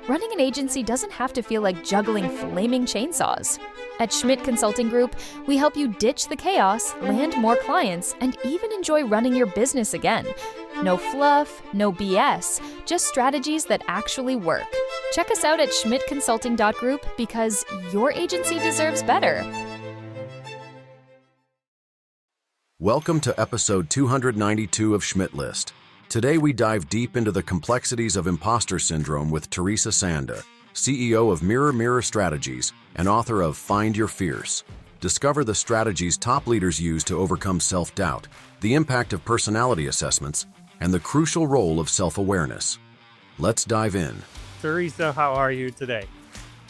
Running an agency doesn't have to feel like juggling flaming chainsaws. At Schmidt Consulting Group, we help you ditch the chaos, land more clients, and even enjoy running your business again. No fluff, no BS, just strategies that actually work. Check us out at schmidtconsulting.group because your agency deserves better. Welcome to episode 292 of Schmidt List. Today we dive deep into the complexities of imposter syndrome with Teresa Sande, CEO of Mirror Mirror Strategies and author of Find Your Fierce. Discover the strategies top leaders use to overcome self-doubt, the impact of personality assessments, and the crucial role of self-awareness. Let's dive in. Teresa, how are you today?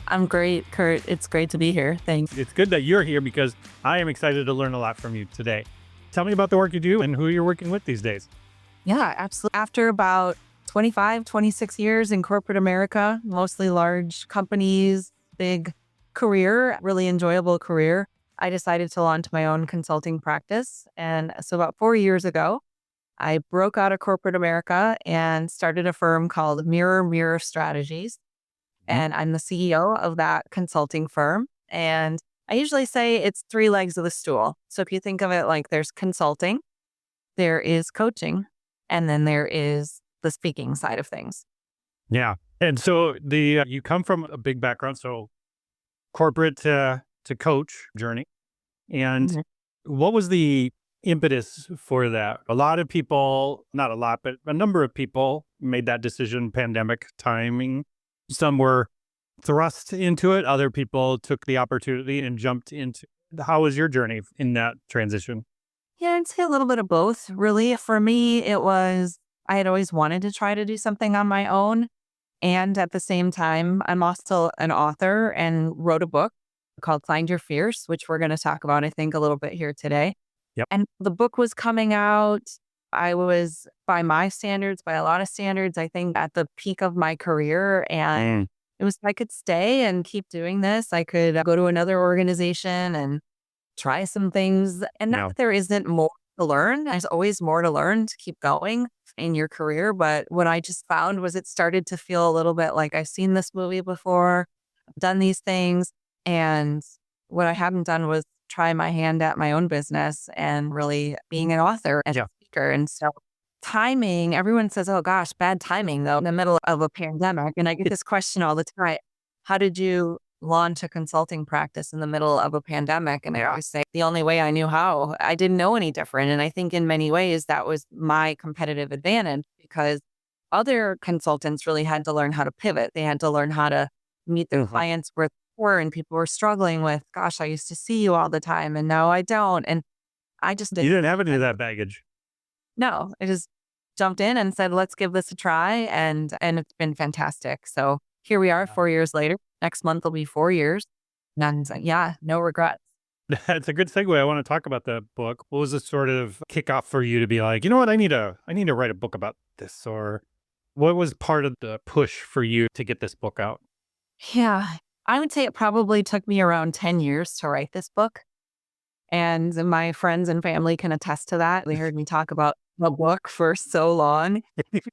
I'm great, Kurt. It's great to be here. Thanks. It's good that you're here because I am excited to learn a lot from you today. Tell me about the work you do and who you're working with these days. Yeah, absolutely. After about 25, 26 years in corporate America, mostly large companies, big career, really enjoyable career, I decided to launch my own consulting practice. And so about 4 years ago, I broke out of corporate America and started a firm called Mirror Mirror Strategies. And I'm the CEO of that consulting firm. And I usually say it's three legs of the stool. So if you think of it like there's consulting, there is coaching, and then there is the speaking side of things. Yeah. And so you come from a big background, so corporate to coach journey. And what was the impetus for that? A lot of people, not a lot, but a number of people made that decision, pandemic timing. Some were thrust into it. Other people took the opportunity and jumped into it. How was your journey in that transition? Yeah, I'd say a little bit of both, really. For me, it was, I had always wanted to try to do something on my own. And at the same time, I'm also an author and wrote a book called Find Your Fierce, which we're going to talk about, I think, a little bit here today. Yep. And the book was coming out. I was, by my standards, by a lot of standards, I think at the peak of my career. And it was, I could stay and keep doing this. I could go to another organization and try some things. And not that there isn't more to learn. There's always more to learn to keep going in your career. But what I just found was it started to feel a little bit like I've seen this movie before, I've done these things. And what I hadn't done was try my hand at my own business and really being an author and a speaker. And so timing, everyone says, oh gosh, bad timing though, in the middle of a pandemic. And I get this question all the time. How did you launch a consulting practice in the middle of a pandemic? And I always say the only way I knew how. I didn't know any different. And I think in many ways that was my competitive advantage because other consultants really had to learn how to pivot. They had to learn how to meet their clients where they were and people were struggling with, gosh, I used to see you all the time and now I don't. And I just didn't. You didn't have any of that baggage. No, I just jumped in and said, let's give this a try. And it's been fantastic. So here we are 4 years later. Next month will be 4 years. And yeah, no regrets. That's a good segue. I want to talk about the book. What was the sort of kickoff for you to be like, you know what, I need to write a book about this? Or what was part of the push for you to get this book out? Yeah, I would say it probably took me around 10 years to write this book. And my friends and family can attest to that. They heard me talk about the book for so long.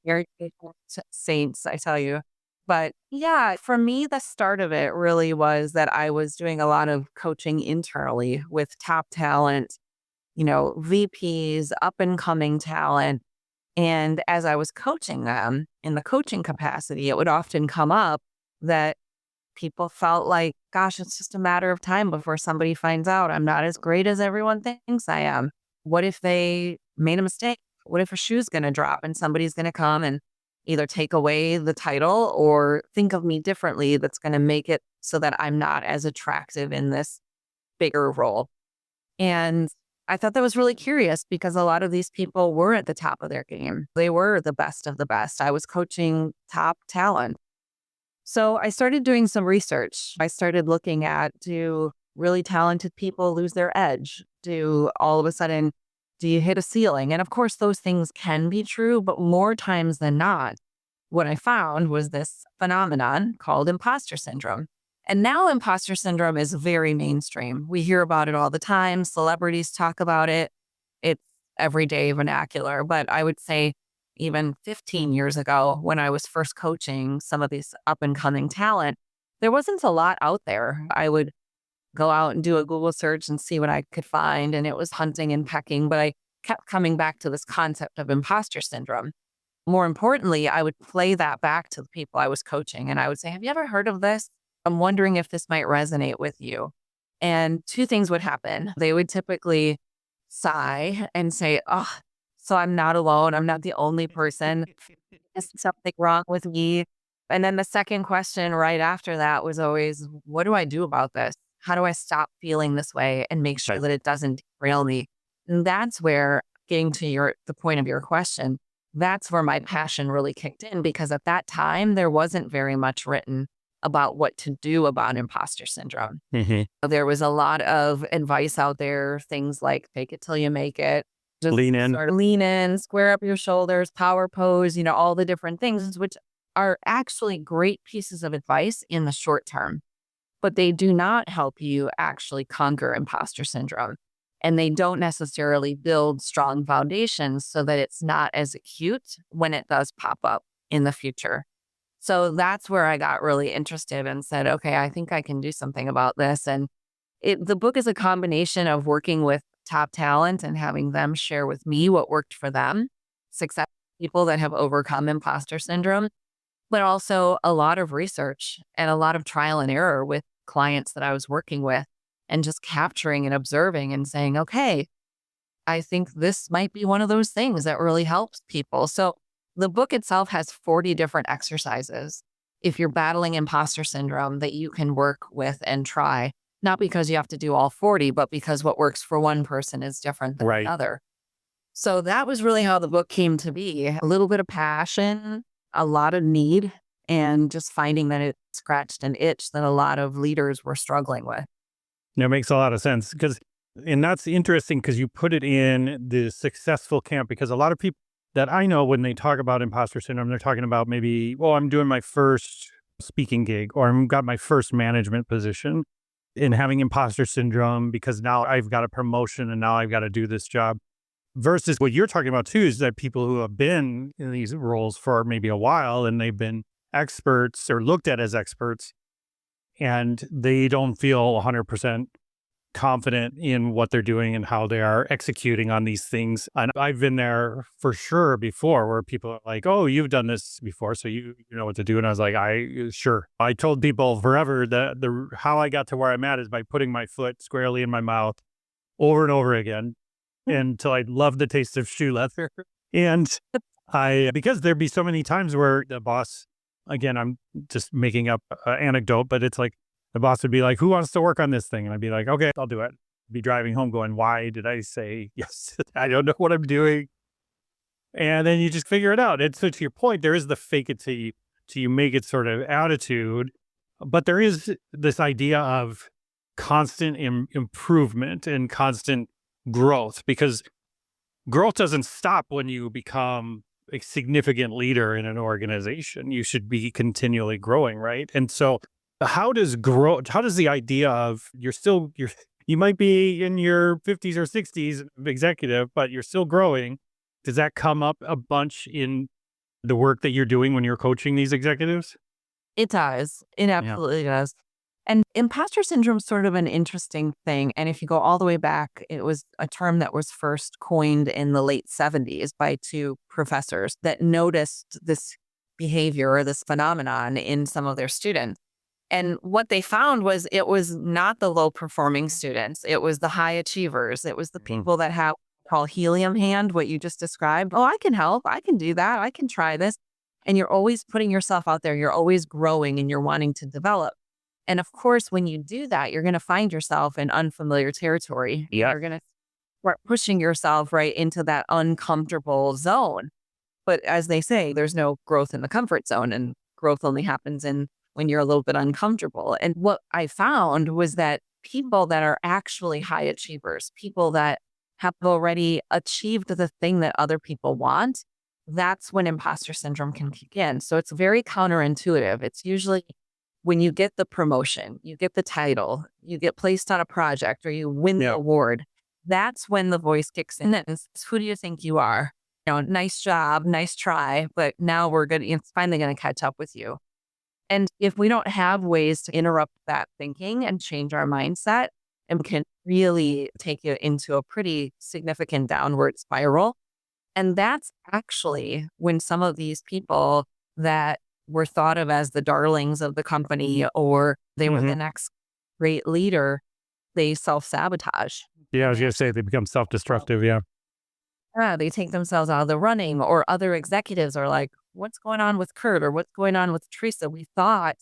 Very patient saints, I tell you. But yeah, for me, the start of it really was that I was doing a lot of coaching internally with top talent, VPs, up and coming talent. And as I was coaching them in the coaching capacity, it would often come up that people felt like, gosh, it's just a matter of time before somebody finds out I'm not as great as everyone thinks I am. What if they made a mistake? What if a shoe's going to drop and somebody's going to come and either take away the title or think of me differently that's going to make it so that I'm not as attractive in this bigger role? And I thought that was really curious because a lot of these people were at the top of their game. They were the best of the best. I was coaching top talent. So I started doing some research. I started looking at, do really talented people lose their edge? Do all of a sudden, do you hit a ceiling? And of course, those things can be true, but more times than not, what I found was this phenomenon called imposter syndrome. And now imposter syndrome is very mainstream. We hear about it all the time. Celebrities talk about it. It's everyday vernacular. But I would say even 15 years ago when I was first coaching some of these up and coming talent, there wasn't a lot out there. I would go out and do a Google search and see what I could find. And it was hunting and pecking, but I kept coming back to this concept of imposter syndrome. More importantly, I would play that back to the people I was coaching and I would say, have you ever heard of this? I'm wondering if this might resonate with you. And two things would happen. They would typically sigh and say, oh, so I'm not alone. I'm not the only person. Is something wrong with me? And then the second question right after that was always, what do I do about this? How do I stop feeling this way and make sure that it doesn't derail me? And that's where, getting to the point of your question, that's where my passion really kicked in, because at that time, there wasn't very much written about what to do about imposter syndrome. There was a lot of advice out there, things like fake it till you make it, just Lean in. sort of lean in, square up your shoulders, power pose, all the different things, which are actually great pieces of advice in the short term, but they do not help you actually conquer imposter syndrome. And they don't necessarily build strong foundations so that it's not as acute when it does pop up in the future. So that's where I got really interested and said, okay, I think I can do something about this. And the book is a combination of working with top talent and having them share with me what worked for them, successful people that have overcome imposter syndrome, but also a lot of research and a lot of trial and error with clients that I was working with, and just capturing and observing and saying, okay, I think this might be one of those things that really helps people. So the book itself has 40 different exercises if you're battling imposter syndrome that you can work with and try, not because you have to do all 40, but because what works for one person is different than another. So that was really how the book came to be. A little bit of passion, a lot of need, and just finding that it scratched an itch that a lot of leaders were struggling with. That makes a lot of sense, and that's interesting because you put it in the successful camp, because a lot of people that I know, when they talk about imposter syndrome, they're talking about maybe, I'm doing my first speaking gig, or I've got my first management position, and having imposter syndrome because now I've got a promotion and now I've got to do this job. Versus what you're talking about too is that people who have been in these roles for maybe a while and they've been experts or looked at as experts, and they don't feel 100% confident in what they're doing and how they are executing on these things. And I've been there for sure before, where people are like, oh, you've done this before, so you know what to do. And I was like, sure. I told people forever that how I got to where I'm at is by putting my foot squarely in my mouth over and over again until I loved the taste of shoe leather. And because there'd be so many times where the boss, again, I'm just making up an anecdote, but it's like, the boss would be like, who wants to work on this thing? And I'd be like, okay, I'll do it. Be driving home going, why did I say yes? I don't know what I'm doing. And then you just figure it out. And so to your point, there is the fake it till you make it sort of attitude. But there is this idea of constant improvement and constant growth, because growth doesn't stop when you become a significant leader in an organization. You should be continually growing, right? And so how does the idea of you might be in your 50s or 60s executive, but you're still growing, does that come up a bunch in the work that you're doing when you're coaching these executives? It does. It absolutely does. And imposter syndrome is sort of an interesting thing. And if you go all the way back, it was a term that was first coined in the late 70s by two professors that noticed this behavior or this phenomenon in some of their students. And what they found was it was not the low performing students. It was the high achievers. It was the people that have called helium hand, what you just described. Oh, I can help. I can do that. I can try this. And you're always putting yourself out there. You're always growing and you're wanting to develop. And of course, when you do that, you're going to find yourself in unfamiliar territory. Yeah. You're going to start pushing yourself right into that uncomfortable zone. But as they say, there's no growth in the comfort zone, and growth only happens when you're a little bit uncomfortable. And what I found was that people that are actually high achievers, people that have already achieved the thing that other people want, that's when imposter syndrome can kick in. So it's very counterintuitive. It's usually when you get the promotion, you get the title, you get placed on a project, or you win the award. That's when the voice kicks in and says, who do you think you are? nice job, nice try, but now it's finally going to catch up with you. And if we don't have ways to interrupt that thinking and change our mindset, and can really take you into a pretty significant downward spiral. And that's actually when some of these people that were thought of as the darlings of the company, or they were the next great leader, they self-sabotage. Yeah, I was going to say they become self-destructive. Yeah. Yeah, they take themselves out of the running, or other executives are like, what's going on with Kurt, or what's going on with Teresa? We thought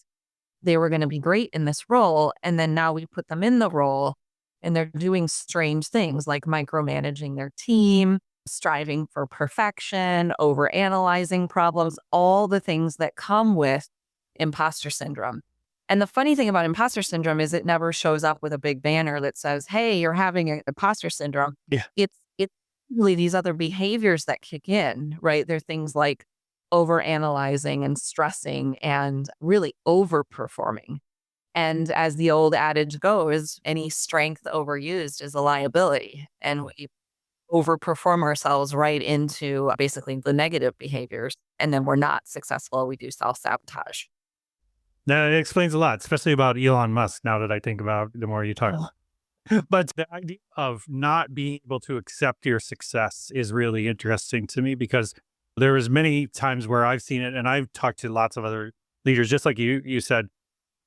they were going to be great in this role. And then now we put them in the role and they're doing strange things like micromanaging their team, striving for perfection, overanalyzing problems, all the things that come with imposter syndrome. And the funny thing about imposter syndrome is it never shows up with a big banner that says, hey, you're having imposter syndrome. Yeah. It's really these other behaviors that kick in, right? They're things like overanalyzing and stressing and really overperforming. And as the old adage goes, any strength overused is a liability. And we overperform ourselves right into basically the negative behaviors. And then we're not successful. We do self-sabotage. Now, it explains a lot, especially about Elon Musk, now that I think about it, the more you talk. But the idea of not being able to accept your success is really interesting to me, because there was many times where I've seen it, and I've talked to lots of other leaders, just like you said,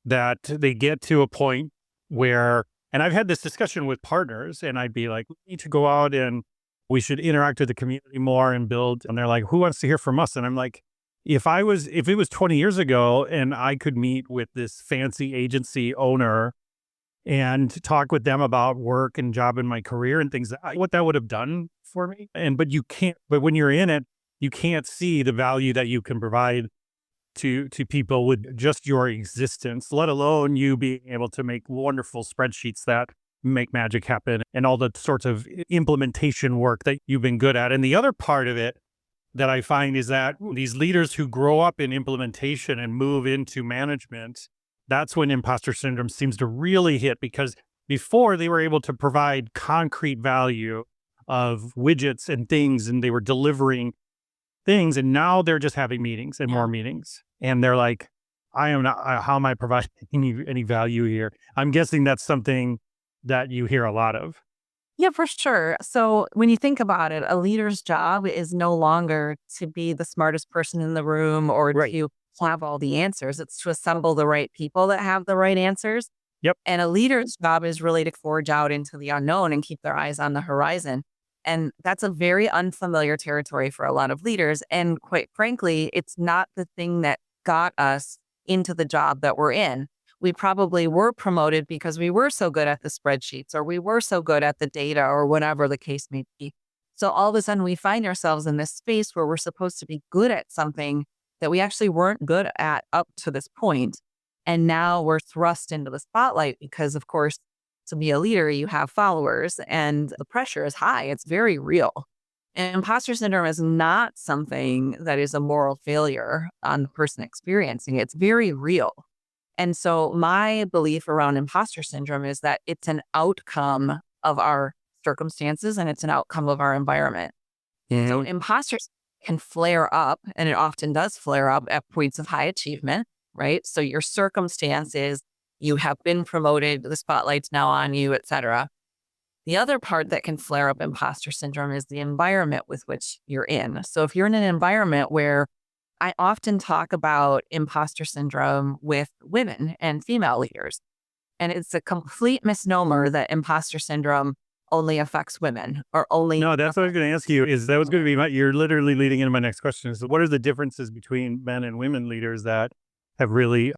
that they get to a point where, and I've had this discussion with partners, and I'd be like, we need to go out and we should interact with the community more and build. And they're like, who wants to hear from us? And I'm like, if it was 20 years ago and I could meet with this fancy agency owner and talk with them about work and job and my career and things, what that would have done for me. But when you're in it, you can't see the value that you can provide to people with just your existence, let alone you being able to make wonderful spreadsheets that make magic happen and all the sorts of implementation work that you've been good at. And the other part of it that I find is that these leaders who grow up in implementation and move into management, that's when imposter syndrome seems to really hit, because before they were able to provide concrete value of widgets and things, and they were delivering things, and now they're just having meetings and more meetings. And they're like, I am not, how am I providing any value here? I'm guessing that's something that you hear a lot of. Yeah, for sure. So when you think about it, a leader's job is no longer to be the smartest person in the room or to have all the answers. It's to assemble the right people that have the right answers. Yep. And a leader's job is really to forge out into the unknown and keep their eyes on the horizon. And that's a very unfamiliar territory for a lot of leaders. And quite frankly, it's not the thing that got us into the job that we're in. We probably were promoted because we were so good at the spreadsheets, or we were so good at the data, or whatever the case may be. So all of a sudden we find ourselves in this space where we're supposed to be good at something that we actually weren't good at up to this point. And now we're thrust into the spotlight because, of course, to be a leader, you have followers and the pressure is high. It's very real. And imposter syndrome is not something that is a moral failure on the person experiencing it. It's very real. And so my belief around imposter syndrome is that it's an outcome of our circumstances and it's an outcome of our environment. Yeah. So imposter can flare up, and it often does flare up at points of high achievement, right? So your circumstances, you have been promoted, the spotlight's now on you, et cetera. The other part that can flare up imposter syndrome is the environment with which you're in. So if you're in an environment where, I often talk about imposter syndrome with women and female leaders, and it's a complete misnomer that imposter syndrome only affects women or only. No, that's what I was going to ask you. Is that was going to be you're literally leading into my next question. So what are the differences between men and women leaders that have really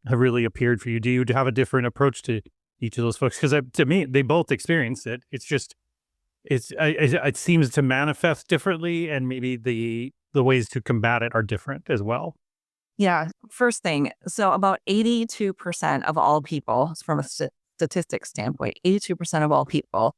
appeared for you? Do you have a different approach to each of those folks? Because to me, they both experience it. It's just, it seems to manifest differently, and maybe the ways to combat it are different as well. Yeah. First thing, so about 82% of all people, from a statistics standpoint, 82% of all people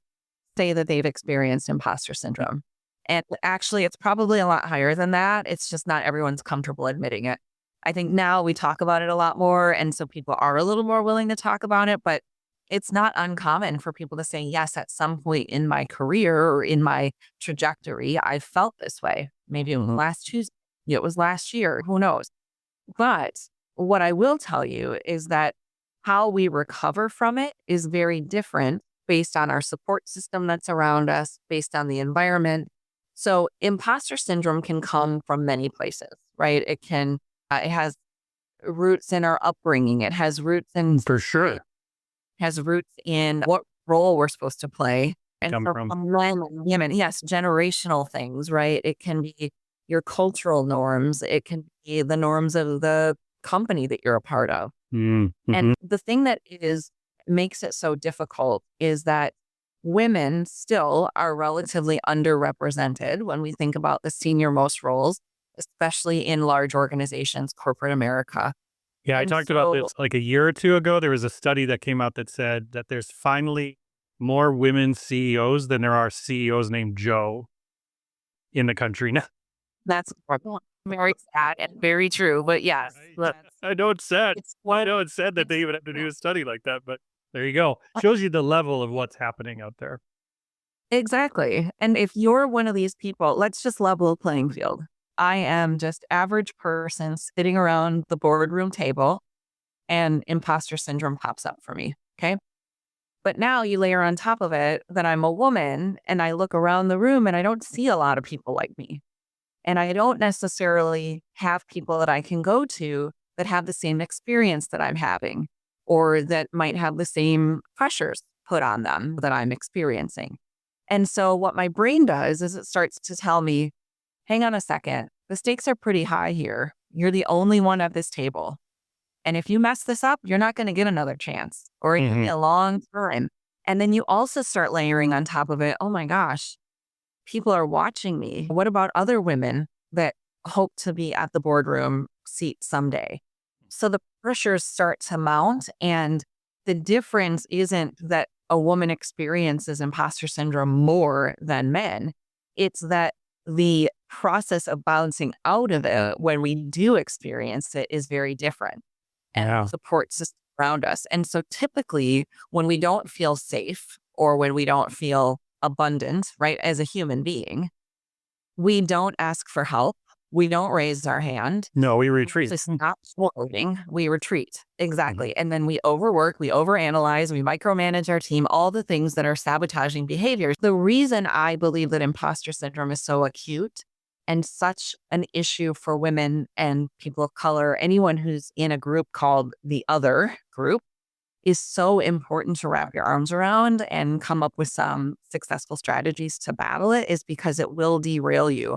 say that they've experienced imposter syndrome. And actually, it's probably a lot higher than that. It's just not everyone's comfortable admitting it. I think now we talk about it a lot more, and so people are a little more willing to talk about it. But it's not uncommon for people to say, yes, at some point in my career or in my trajectory, I felt this way. Maybe it was last Tuesday, it was last year, who knows? But what I will tell you is that how we recover from it is very different based on our support system that's around us, based on the environment. So imposter syndrome can come from many places, right? It has roots in our upbringing. It has roots in, For sure. has roots in what role we're supposed to play. And Come for from. men and women, yes, generational things, right? It can be your cultural norms. It can be the norms of the company that you're a part of. Mm-hmm. And the thing that makes it so difficult is that women still are relatively underrepresented when we think about the senior most roles, especially in large organizations, corporate America. Yeah, I And talked about so- this like a year or two ago. There was a study that came out that said that there's finally more women CEOs than there are CEOs named Joe in the country now. That's very sad and very true. But yes, I know it's sad. it's I know it's sad that they even have to do a study like that, but there you go. Shows you the level of what's happening out there. exactly. And if you're one of these people, let's just level the playing field. I am just average person sitting around the boardroom table and imposter syndrome pops up for me. Okay. But now you layer on top of it that I'm a woman and I look around the room and I don't see a lot of people like me. And I don't necessarily have people that I can go to that have the same experience that I'm having or that might have the same pressures put on them that I'm experiencing. And so what my brain does is it starts to tell me, hang on a second, the stakes are pretty high here. You're the only one at this table. And if you mess this up, you're not going to get another chance or a long time. And then you also start layering on top of it, oh my gosh, people are watching me. What about other women that hope to be at the boardroom seat someday? So the pressures start to mount. And the difference isn't that a woman experiences imposter syndrome more than men. It's that the process of bouncing out of it when we do experience it is very different. Yeah. And support system around us. And so typically when we don't feel safe or when we don't feel abundant, right, as a human being, we don't ask for help. We don't raise our hand. No, we retreat. We stop floating. We retreat. Exactly. And then we overwork, we overanalyze, we micromanage our team, all the things that are sabotaging behaviors. The reason I believe that imposter syndrome is so acute and such an issue for women and people of color, anyone who's in a group called the other group, is so important to wrap your arms around and come up with some successful strategies to battle it, is because it will derail you.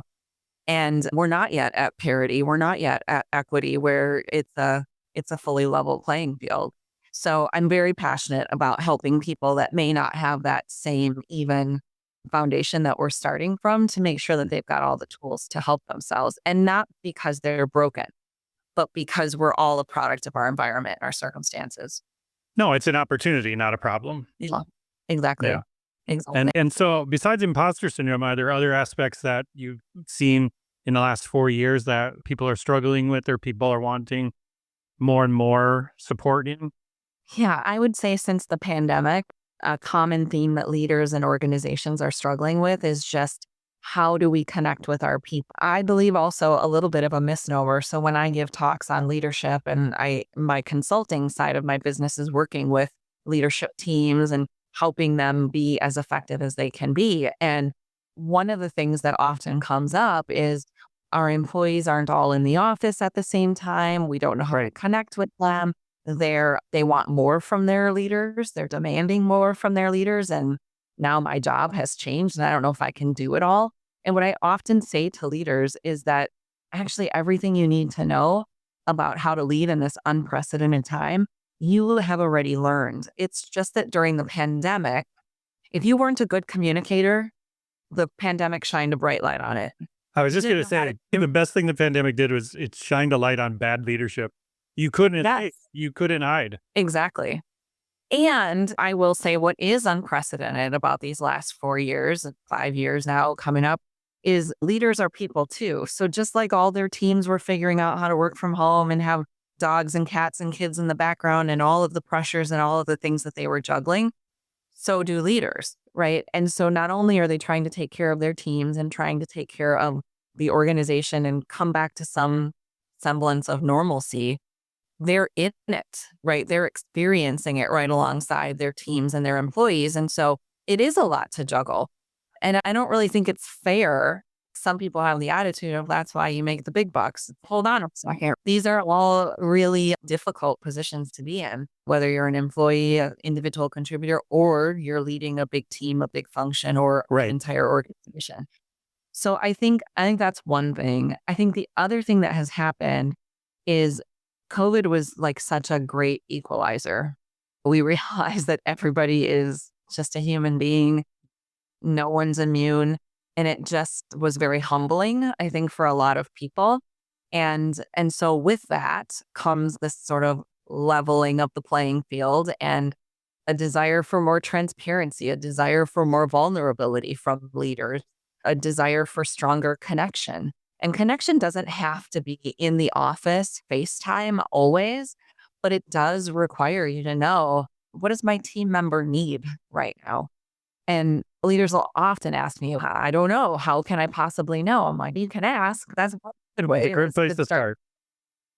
And we're not yet at parity. We're not yet at equity where it's a fully level playing field. So I'm very passionate about helping people that may not have that same even foundation that we're starting from to make sure that they've got all the tools to help themselves, and not because they're broken, but because we're all a product of our environment, our circumstances. No, it's an opportunity, not a problem. Yeah, exactly. Yeah. Exactly. And so besides imposter syndrome, are there other aspects that you've seen in the last 4 years that people are struggling with or people are wanting more and more support in? Yeah, I would say since the pandemic, a common theme that leaders and organizations are struggling with is just how do we connect with our people? I believe also a little bit of a misnomer. So when I give talks on leadership and my consulting side of my business is working with leadership teams and helping them be as effective as they can be. And one of the things that often comes up is our employees aren't all in the office at the same time. We don't know how to connect with them. They want more from their leaders. They're demanding more from their leaders. And now my job has changed and I don't know if I can do it all. And what I often say to leaders is that actually everything you need to know about how to lead in this unprecedented time, you have already learned. It's just that during the pandemic, if you weren't a good communicator, the pandemic shined a bright light on it. I was just going to say, the best thing the pandemic did was it shined a light on bad leadership. You couldn't hide. Exactly. And I will say what is unprecedented about these last 4 years, 5 years now coming up, is leaders are people too. So just like all their teams were figuring out how to work from home and have dogs and cats and kids in the background and all of the pressures and all of the things that they were juggling, so do leaders, right? And so not only are they trying to take care of their teams and trying to take care of the organization and come back to some semblance of normalcy, they're in it, right? They're experiencing it right alongside their teams and their employees. And so it is a lot to juggle. And I don't really think it's fair. Some people have the attitude of that's why you make the big bucks. Hold on a second. These are all really difficult positions to be in, whether you're an employee, an individual contributor, or you're leading a big team, a big function, or an entire organization. So I think that's one thing. I think the other thing that has happened is COVID was like such a great equalizer. We realized that everybody is just a human being. No one's immune. And it just was very humbling, I think, for a lot of people. And so with that comes this sort of leveling of the playing field and a desire for more transparency, a desire for more vulnerability from leaders, a desire for stronger connection. And connection doesn't have to be in the office, FaceTime always, but it does require you to know, what does my team member need right now? And leaders will often ask me, I don't know. How can I possibly know? I'm like, you can ask. That's a good way. Great place to start.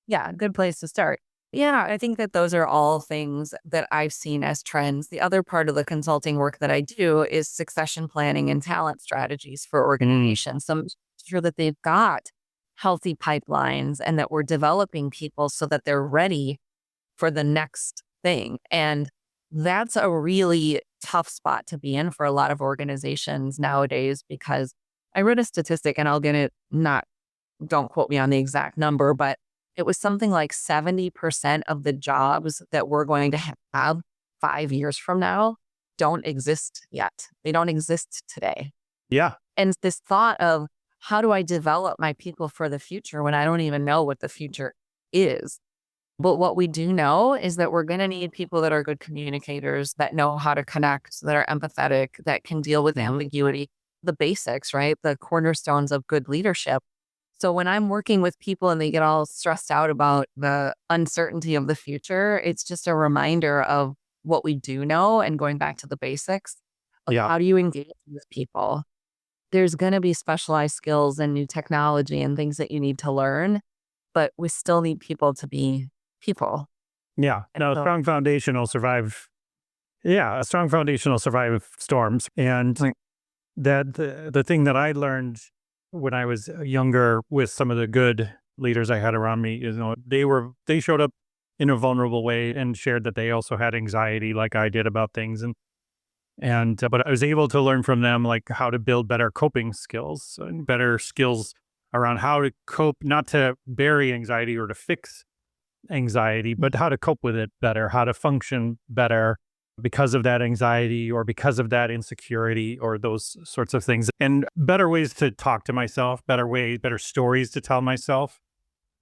Yeah, good place to start. Yeah, I think that those are all things that I've seen as trends. The other part of the consulting work that I do is succession planning and talent strategies for organizations. So I'm sure that they've got healthy pipelines and that we're developing people so that they're ready for the next thing. And that's a really tough spot to be in for a lot of organizations nowadays, because I read a statistic, and I'll get it, don't quote me on the exact number, but it was something like 70% of the jobs that we're going to have 5 years from now don't exist yet. They don't exist today. Yeah. And this thought of, how do I develop my people for the future when I don't even know what the future is? But what we do know is that we're going to need people that are good communicators, that know how to connect, that are empathetic, that can deal with ambiguity, the basics, right? The cornerstones of good leadership. So when I'm working with people and they get all stressed out about the uncertainty of the future, it's just a reminder of what we do know and going back to the basics. How do you engage with people? There's going to be specialized skills and new technology and things that you need to learn, but we still need people to be people. Yeah. No, a strong foundation will survive. Yeah. A strong foundation will survive storms. And that the thing that I learned when I was younger with some of the good leaders I had around me, they showed up in a vulnerable way and shared that they also had anxiety like I did about things. But I was able to learn from them, like how to build better coping skills and better skills around how to cope, not to bury anxiety or to fix anxiety, but how to cope with it better, how to function better because of that anxiety or because of that insecurity or those sorts of things. And better ways to talk to myself, better stories to tell myself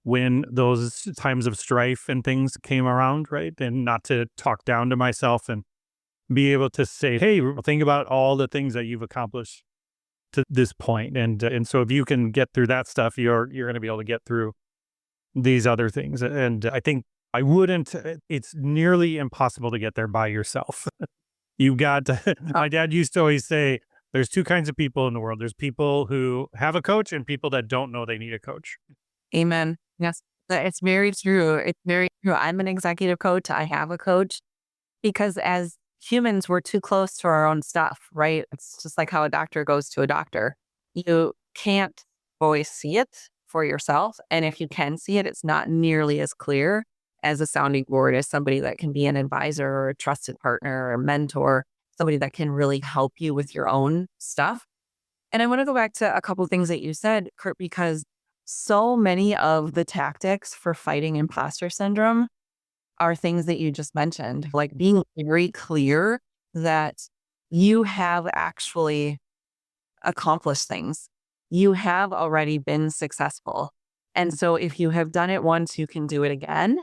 when those times of strife and things came around, right? And not to talk down to myself and be able to say, hey, think about all the things that you've accomplished to this point. And so if you can get through that stuff, you're going to be able to get through these other things. And I think it's nearly impossible to get there by yourself. You've got, my dad used to always say, there's two kinds of people in the world. There's people who have a coach and people that don't know they need a coach. Amen. Yes, it's very true. It's very true. I'm an executive coach. I have a coach because as humans, we're too close to our own stuff, right? It's just like how a doctor goes to a doctor. You can't always see it for yourself. And if you can see it, it's not nearly as clear as a sounding board, as somebody that can be an advisor or a trusted partner or a mentor, somebody that can really help you with your own stuff. And I want to go back to a couple of things that you said, Kurt, because so many of the tactics for fighting imposter syndrome are things that you just mentioned, like being very clear that you have actually accomplished things. You have already been successful. And so if you have done it once, you can do it again.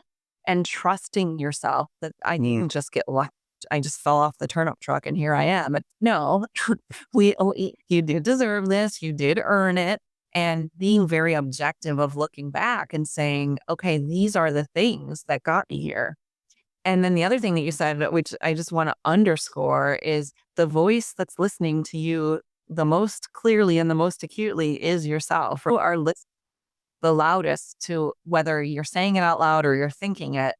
And trusting yourself that I didn't just get lucky. I just fell off the turnip truck and here I am. But no, you did deserve this. You did earn it. and being very objective of looking back and saying, okay, these are the things that got me here. And then the other thing that you said, which I just want to underscore, is the voice that's listening to you the most clearly and the most acutely is yourself. You are listening the loudest to whether you're saying it out loud or you're thinking it,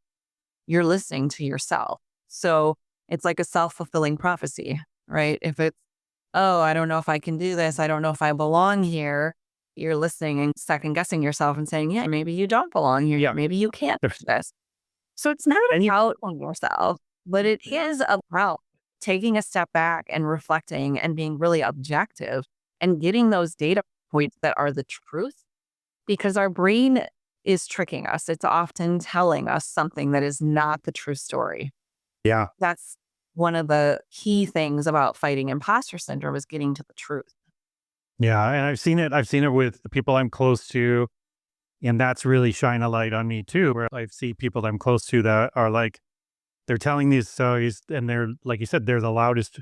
you're listening to yourself. So it's like a self-fulfilling prophecy, right? If it's, oh, I don't know if I can do this, I don't know if I belong here, you're listening and second guessing yourself and saying, yeah, maybe you don't belong here. Yeah. Maybe you can't do this. So it's not about on yourself, but it is about taking a step back and reflecting and being really objective and getting those data points that are the truth, because our brain is tricking us. It's often telling us something that is not the true story. Yeah. That's one of the key things about fighting imposter syndrome, is getting to the truth. Yeah. And I've seen it with the people I'm close to. And that's really shine a light on me too, where I see people that I'm close to that are like, they're telling these stories and they're, like you said, they're the loudest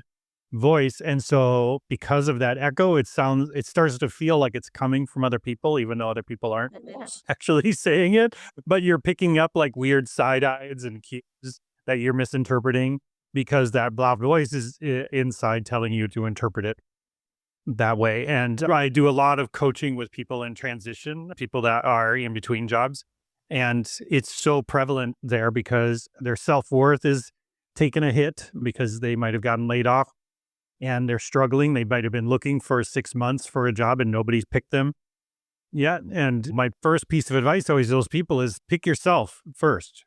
voice. And so because of that echo, it starts to feel like it's coming from other people, even though other people aren't actually saying it, but you're picking up like weird side eyes and cues that you're misinterpreting because that loud voice is inside telling you to interpret it that way. And I do a lot of coaching with people in transition, people that are in between jobs. And it's so prevalent there because their self-worth is taking a hit because they might have gotten laid off and they're struggling. They might have been looking for 6 months for a job and nobody's picked them yet. And my first piece of advice always to those people is pick yourself first.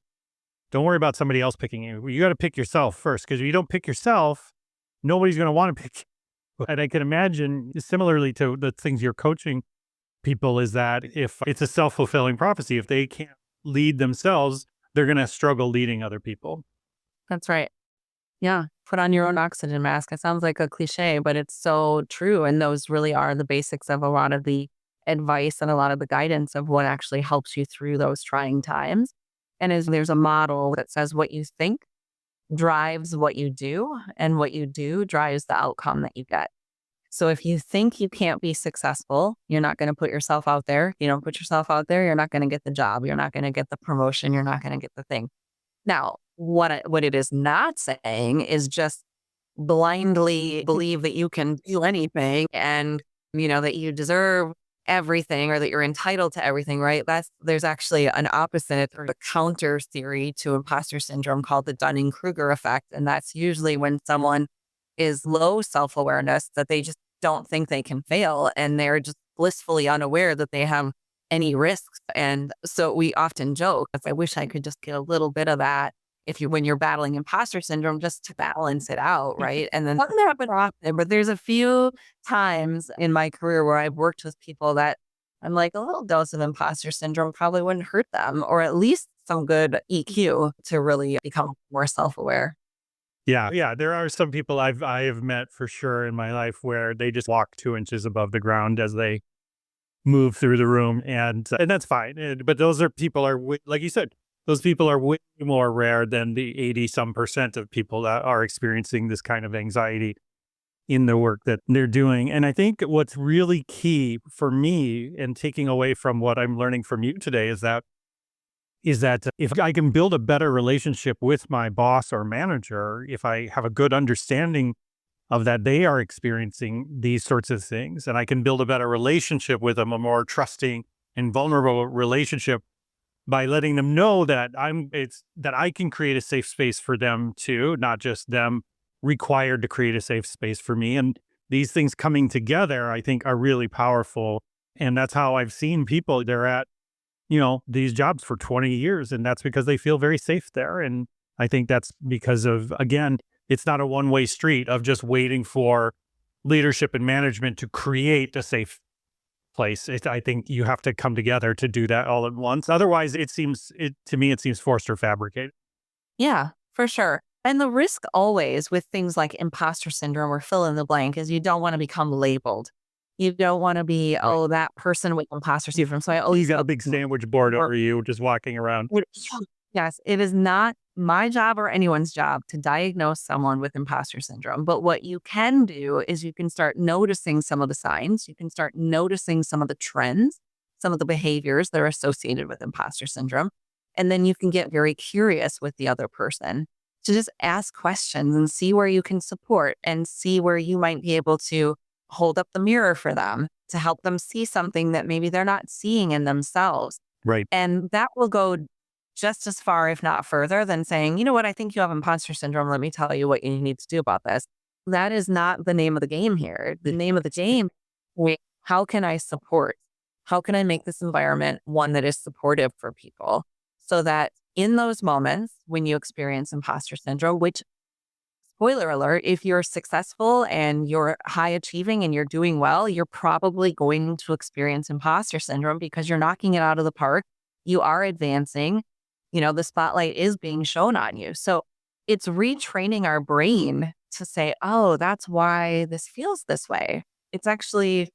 Don't worry about somebody else picking you. You got to pick yourself first, because if you don't pick yourself, nobody's going to want to pick you. And I can imagine, similarly to the things you're coaching people, is that if it's a self-fulfilling prophecy, if they can't lead themselves, they're going to struggle leading other people. That's right. Yeah. Put on your own oxygen mask. It sounds like a cliche, but it's so true. And those really are the basics of a lot of the advice and a lot of the guidance of what actually helps you through those trying times. And there's a model that says what you think drives what you do, and what you do drives the outcome that you get. So if you think you can't be successful, you're not going to put yourself out there. You don't put yourself out there, you're not going to get the job. You're not going to get the promotion. You're not going to get the thing. Now, what it is not saying is just blindly believe that you can do anything and, that you deserve everything or that you're entitled to everything, right? There's actually an opposite or a counter theory to imposter syndrome called the Dunning-Kruger effect. And that's usually when someone is low self-awareness, that they just don't think they can fail and they're just blissfully unaware that they have any risks. And so we often joke, I wish I could just get a little bit of that when you're battling imposter syndrome, just to balance it out, right? And then doesn't happen often, but there's a few times in my career where I've worked with people that I'm like, a little dose of imposter syndrome probably wouldn't hurt them, or at least some good EQ to really become more self-aware. Yeah. There are some people I have met for sure in my life where they just walk 2 inches above the ground as they move through the room, and that's fine. But those people like you said, those people are way more rare than the 80% of people that are experiencing this kind of anxiety in the work that they're doing. And I think what's really key for me, and taking away from what I'm learning from you today, is that if I can build a better relationship with my boss or manager, if I have a good understanding of that they are experiencing these sorts of things, and I can build a better relationship with them, a more trusting and vulnerable relationship, by letting them know that I can create a safe space for them too, not just them required to create a safe space for me. And these things coming together, I think, are really powerful. And that's how I've seen people, they're at, these jobs for 20 years, and that's because they feel very safe there. And I think that's because of, again, it's not a one-way street of just waiting for leadership and management to create a safe place. I think you have to come together to do that all at once. Otherwise, to me, it seems forced or fabricated. Yeah, for sure. And the risk always with things like imposter syndrome or fill in the blank is you don't want to become labeled. You don't want to be, that person with imposter syndrome. So I always got a big sandwich board over you, just walking around. Yes, it is not my job or anyone's job to diagnose someone with imposter syndrome. But what you can do is you can start noticing some of the signs. You can start noticing some of the trends, some of the behaviors that are associated with imposter syndrome. And then you can get very curious with the other person to just ask questions and see where you can support and see where you might be able to hold up the mirror for them to help them see something that maybe they're not seeing in themselves. Right. And that will go just as far, if not further, than saying, you know what, I think you have imposter syndrome. Let me tell you what you need to do about this. That is not the name of the game here. The name of the game, how can I support? How can I make this environment one that is supportive for people so that in those moments when you experience imposter syndrome, which, spoiler alert, if you're successful and you're high achieving and you're doing well, you're probably going to experience imposter syndrome because you're knocking it out of the park. You are advancing. The spotlight is being shown on you. So it's retraining our brain to say, oh, that's why this feels this way. It's actually,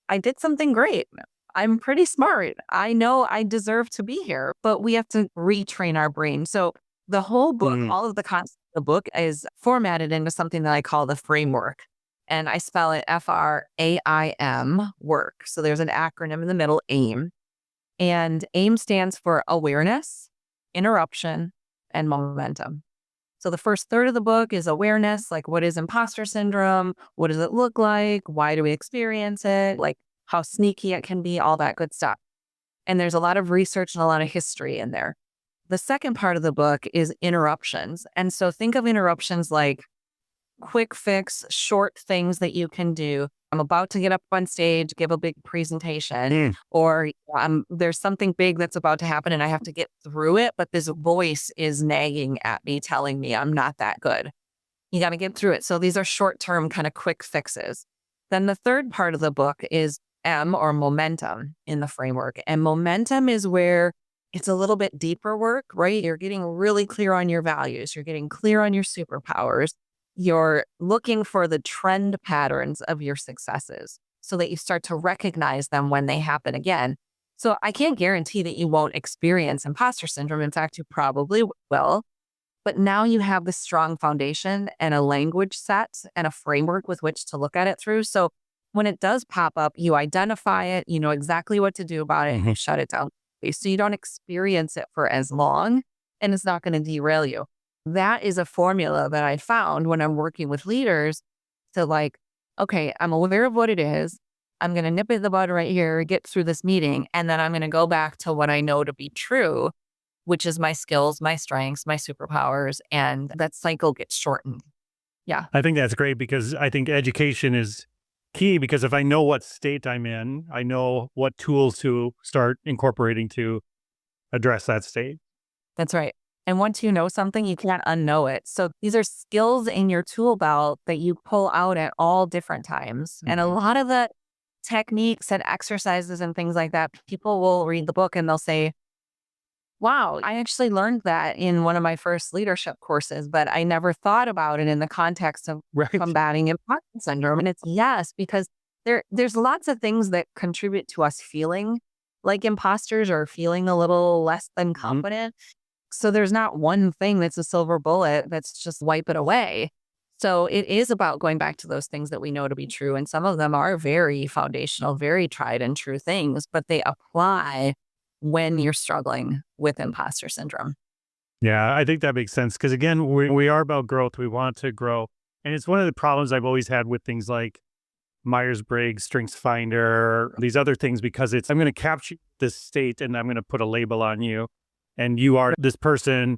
I did something great. I'm pretty smart. I know I deserve to be here, but we have to retrain our brain. So the whole book, all of the content of the book is formatted into something that I call the framework. And I spell it FRAIM, work. So there's an acronym in the middle, AIM. And AIM stands for awareness, interruption, and momentum. So the first third of the book is awareness, like what is imposter syndrome? What does it look like? Why do we experience it? Like how sneaky it can be, all that good stuff. And there's a lot of research and a lot of history in there. The second part of the book is interruptions. And so think of interruptions like quick fix, short things that you can do. I'm about to get up on stage, give a big presentation, or there's something big that's about to happen and I have to get through it, but this voice is nagging at me, telling me I'm not that good. You got to get through it. So these are short-term kind of quick fixes. Then the third part of the book is M, or momentum, in the framework. And momentum is where it's a little bit deeper work, right? You're getting really clear on your values. You're getting clear on your superpowers. You're looking for the trend patterns of your successes so that you start to recognize them when they happen again. So I can't guarantee that you won't experience imposter syndrome. In fact, you probably will. But now you have this strong foundation and a language set and a framework with which to look at it through. So when it does pop up, you identify it, you know exactly what to do about it, and you shut it down. So you don't experience it for as long, and it's not going to derail you. That is a formula that I found when I'm working with leaders to okay, I'm aware of what it is. I'm going to nip it in the bud right here, get through this meeting, and then I'm going to go back to what I know to be true, which is my skills, my strengths, my superpowers, and that cycle gets shortened. Yeah. I think that's great because I think education is key, because if I know what state I'm in, I know what tools to start incorporating to address that state. That's right. And once you know something, you can't unknow it. So these are skills in your tool belt that you pull out at all different times. And a lot of the techniques and exercises and things like that, people will read the book and they'll say, wow, I actually learned that in one of my first leadership courses, but I never thought about it in the context of combating imposter syndrome. And it's yes, because there's lots of things that contribute to us feeling like imposters or feeling a little less than competent. So there's not one thing that's a silver bullet that's just wipe it away. So it is about going back to those things that we know to be true. And some of them are very foundational, very tried and true things, but they apply when you're struggling with imposter syndrome. Yeah, I think that makes sense. Because again, we are about growth. We want to grow. And it's one of the problems I've always had with things like Myers-Briggs, StrengthsFinder, these other things, because I'm going to capture this state and I'm going to put a label on you. And you are this person.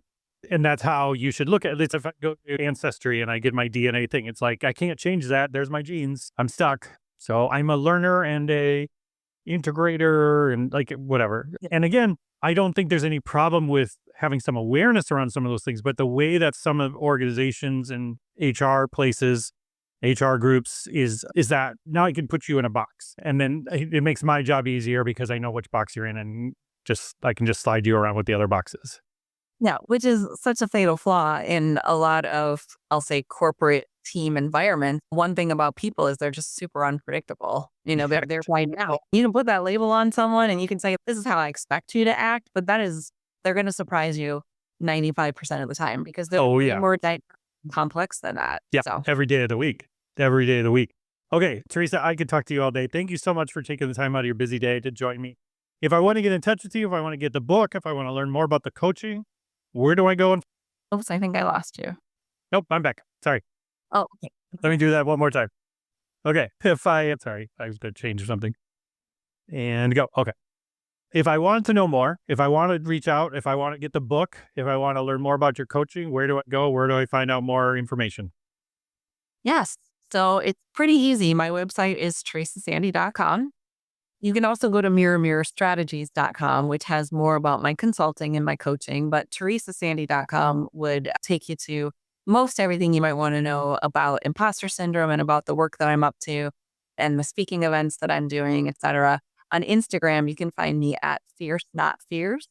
And that's how you should look at it. If I go to Ancestry and I get my DNA thing, it's like, I can't change that. There's my genes. I'm stuck. So I'm a learner and a integrator and whatever. Yeah. And again, I don't think there's any problem with having some awareness around some of those things, but the way that some of organizations and HR places, HR groups is that now I can put you in a box, and then it makes my job easier because I know which box you're in, and I can just slide you around with the other boxes. Yeah, which is such a fatal flaw in a lot of, I'll say, corporate team environments. One thing about people is they're just super unpredictable. They're flying out. You can put that label on someone and you can say, this is how I expect you to act, but they're going to surprise you 95% of the time because they're Oh, way yeah. more complex than that. Yeah. So Every day of the week. Every day of the week. Okay, Teresa, I could talk to you all day. Thank you so much for taking the time out of your busy day to join me. If I want to get in touch with you, if I want to get the book, if I want to learn more about the coaching, where do I go? oops, I think I lost you. Nope, I'm back. Sorry. Oh, okay. Let me do that one more time. Okay. Sorry, I was going to change something. And go. Okay. If I want to know more, if I want to reach out, if I want to get the book, if I want to learn more about your coaching, where do I go? Where do I find out more information? Yes. So it's pretty easy. My website is teresasande.com. You can also go to mirrorstrategies.com, which has more about my consulting and my coaching, but teresasande.com would take you to most everything you might want to know about imposter syndrome and about the work that I'm up to and the speaking events that I'm doing, etc. On Instagram, you can find me at Fierce Not Fears.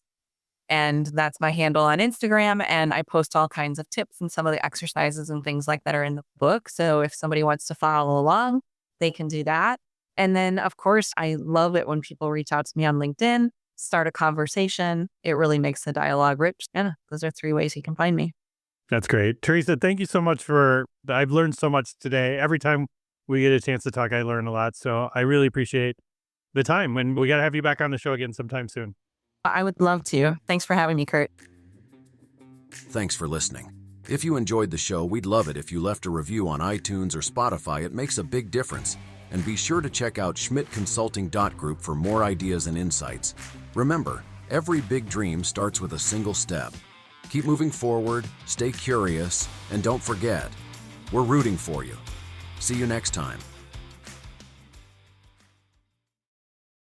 And that's my handle on Instagram. And I post all kinds of tips and some of the exercises and things like that are in the book. So if somebody wants to follow along, they can do that. And then, of course, I love it when people reach out to me on LinkedIn, start a conversation. It really makes the dialogue rich. And those are 3 ways you can find me. That's great. Teresa, thank you so much I've learned so much today. Every time we get a chance to talk, I learn a lot. So I really appreciate the time. And we got to have you back on the show again sometime soon. I would love to. Thanks for having me, Kurt. Thanks for listening. If you enjoyed the show, we'd love it if you left a review on iTunes or Spotify. It makes a big difference. And be sure to check out schmidtconsulting.group for more ideas and insights. Remember, every big dream starts with a single step. Keep moving forward, stay curious, and don't forget, we're rooting for you. See you next time.